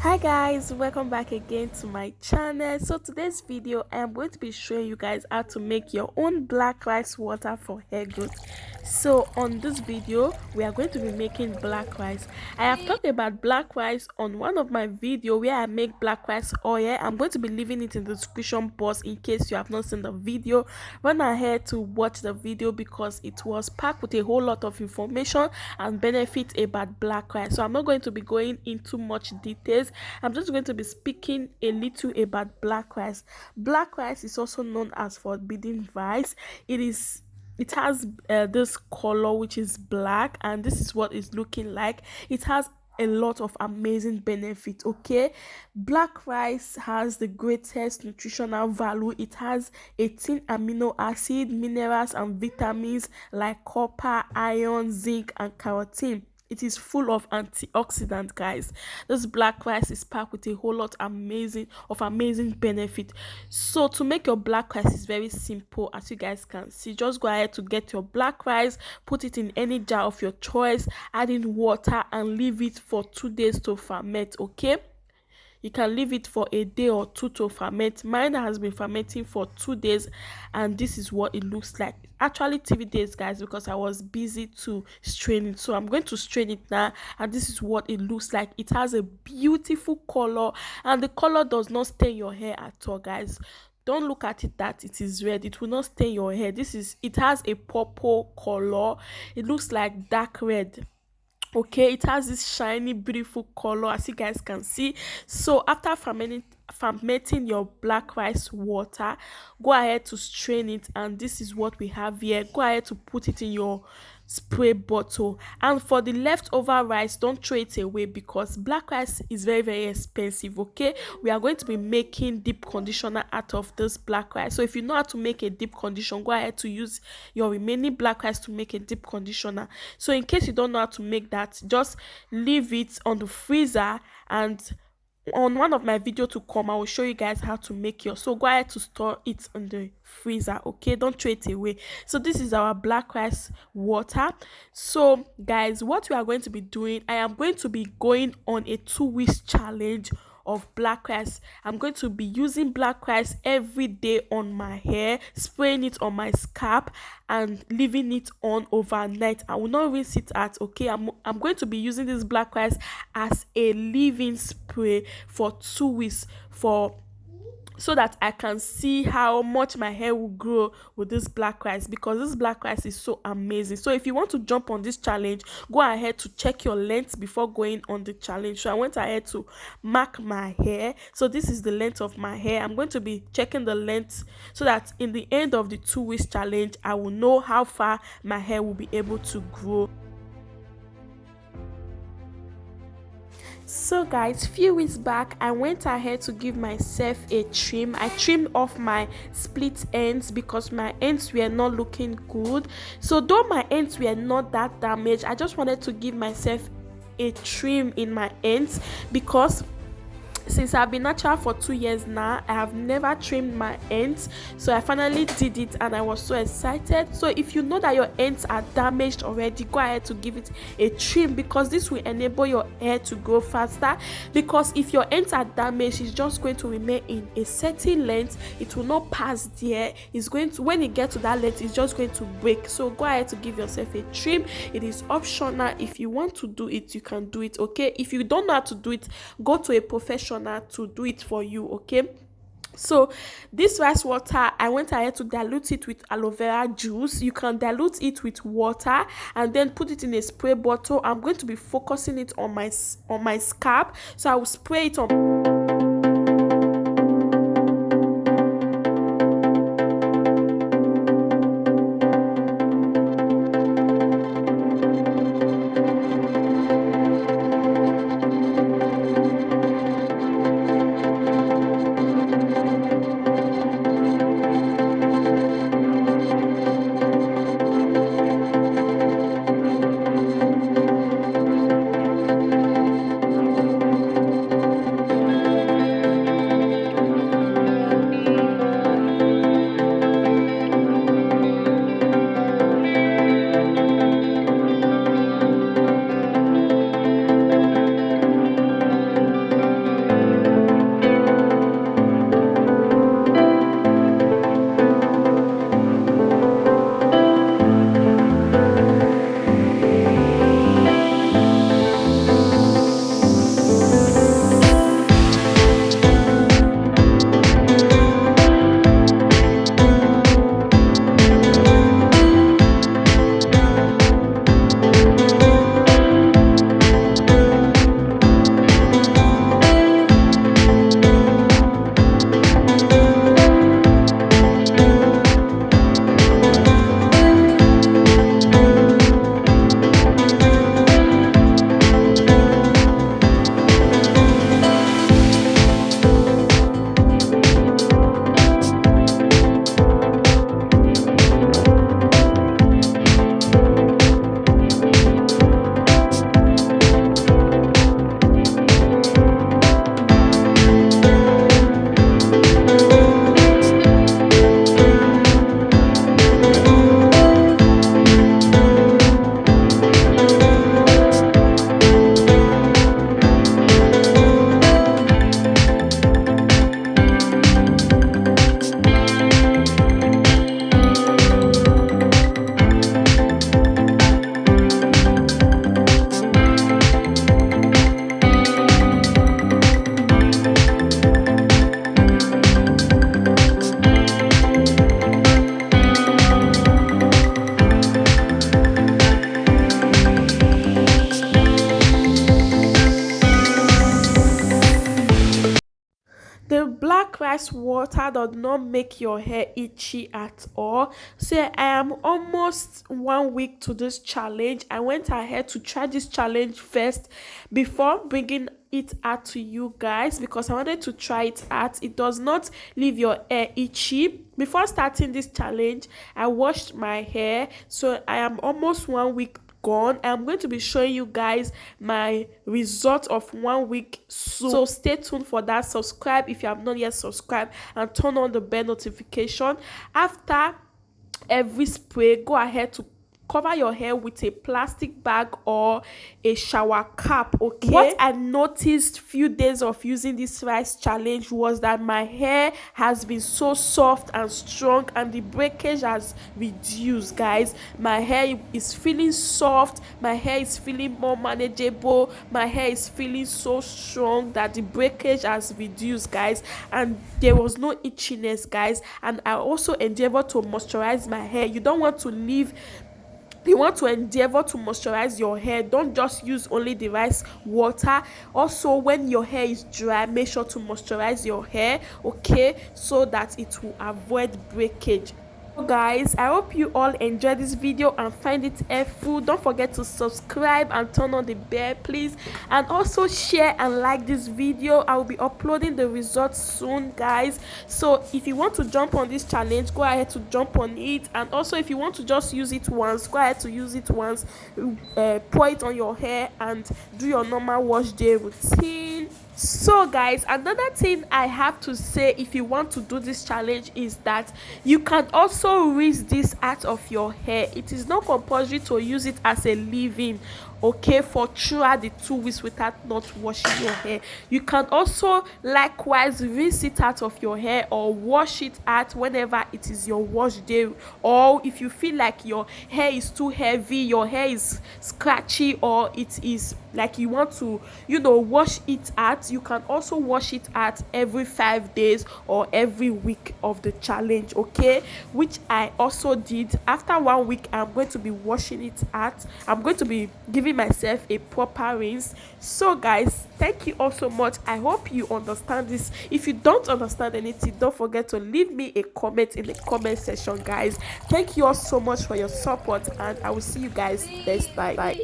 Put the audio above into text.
Hi guys, welcome back again to my channel. So today's video I am going to be showing you guys how to make your own black rice water for hair growth. So on this video we are going to be making black rice. I have talked about black rice on one of my video where I make black rice oil. I'm going to be leaving it in the description box in case you have not seen the video. Run ahead to watch the video because it was packed with a whole lot of information and benefits about black rice. So I'm not going to be going into much details. I'm just going to be speaking a little about black rice. Black rice is also known as forbidden rice. It has this color which is black, and this is what it's looking like. It has a lot of amazing benefits. Okay, black rice has the greatest nutritional value. It has 18 amino acid, minerals and vitamins like copper, iron, zinc and carotene. It is full of antioxidant, guys. This black rice is packed with a whole lot amazing benefit. So to make your black rice is very simple. As you guys can see, just go ahead to get your black rice, put it in any jar of your choice, add in water and leave it for 2 days to ferment. Okay, you can leave it for a day or two to ferment. Mine has been fermenting for 2 days and this is what it looks like. Actually 3 days, guys, because I was busy to strain it. So I'm going to strain it now and this is what it looks like. It has a beautiful color and the color does not stain your hair at all, guys. Don't look at it that it is red, it will not stain your hair. It has a purple color. It looks like dark red. Okay, it has this shiny beautiful color as you guys can see. So after fermenting your black rice water, go ahead to strain it and this is what we have here. Go ahead to put it in your spray bottle, and for the leftover rice, don't throw it away because black rice is very expensive. Okay, we are going to be making deep conditioner out of this black rice. So if you know how to make a deep conditioner, go ahead to use your remaining black rice to make a deep conditioner. So in case you don't know how to make that, just leave it on the freezer, and on one of my video to come I will show you guys how to make yours. So go ahead to store it in the freezer. Okay, don't throw it away. So this is our black rice water. So guys, what we are going to be doing, I am going to be going on a 2 weeks challenge of black rice. I'm going to be using black rice every day on my hair, spraying it on my scalp and leaving it on overnight. I will not rinse it out. Okay, I'm going to be using this black rice as a leave-in spray for 2 weeks so that I can see how much my hair will grow with this black rice, because this black rice is so amazing. So if you want to jump on this challenge, go ahead to check your length before going on the challenge. So I went ahead to mark my hair. So this is the length of my hair. I'm going to be checking the length so that in the end of the 2 weeks challenge I will know how far my hair will be able to grow. So guys, few weeks back I went ahead to give myself a trim. I trimmed off my split ends because my ends were not looking good. So though my ends were not that damaged, I just wanted to give myself a trim in my ends because since I've been natural for 2 years now, I have never trimmed my ends. So I finally did it and I was so excited. So if you know that your ends are damaged already, go ahead to give it a trim because this will enable your hair to grow faster. Because if your ends are damaged, it's just going to remain in a certain length. It will not pass there. It's going to, when it gets to that length, it's just going to break. So go ahead to give yourself a trim. It is optional. If you want to do it, you can do it. Okay, if you don't know how to do it, go to a professional to do it for you. Okay, so this rice water, I went ahead to dilute it with aloe vera juice. You can dilute it with water and then put it in a spray bottle. I'm going to be focusing it on my scalp, so I will spray it on. rice water does not make your hair itchy at all. So I am almost 1 week to this challenge. I went ahead to try this challenge first before bringing it out to you guys because I wanted to try it out. It does not leave your hair itchy. Before starting this challenge, I washed my hair, so I am almost 1 week gone. I'm going to be showing you guys my result of 1 week, so stay tuned for that. Subscribe if you have not yet subscribed and turn on the bell notification. After every spray, go ahead to cover your hair with a plastic bag or a shower cap. Okay, what I noticed few days of using this rice challenge was that my hair has been so soft and strong and the breakage has reduced, guys. My hair is feeling soft, my hair is feeling more manageable, my hair is feeling so strong that the breakage has reduced, guys, and there was no itchiness, guys. And I also endeavor to moisturize my hair. You want to endeavor to moisturize your hair. Don't just use only the rice water. Also, when your hair is dry, make sure to moisturize your hair, okay, so that it will avoid breakage. So guys, I hope you all enjoyed this video and find it helpful. Don't forget to subscribe and turn on the bell, please, and also share and like this video. I will be uploading the results soon, guys. So if you want to jump on this challenge, go ahead to jump on it. And also, if you want to just use it once, go ahead to use it once. Pour it on your hair and do your normal wash day routine. So guys, another thing I have to say, if you want to do this challenge, is that you can also rinse this out of your hair. It is not compulsory to use it as a leave-in, okay, for throughout the 2 weeks without not washing your hair. You can also likewise rinse it out of your hair or wash it out whenever it is your wash day, or if you feel like your hair is too heavy, your hair is scratchy, or it is like you want to wash it out, you can also wash it out every 5 days or every week of the challenge, okay, which I also did. After 1 week, I'm going to be washing it out. I'm going to be giving myself a proper rinse. So guys, thank you all so much. I hope you understand this. If you don't understand anything, don't forget to leave me a comment in the comment section, guys. Thank you all so much for your support, and I will see you guys next time. Bye.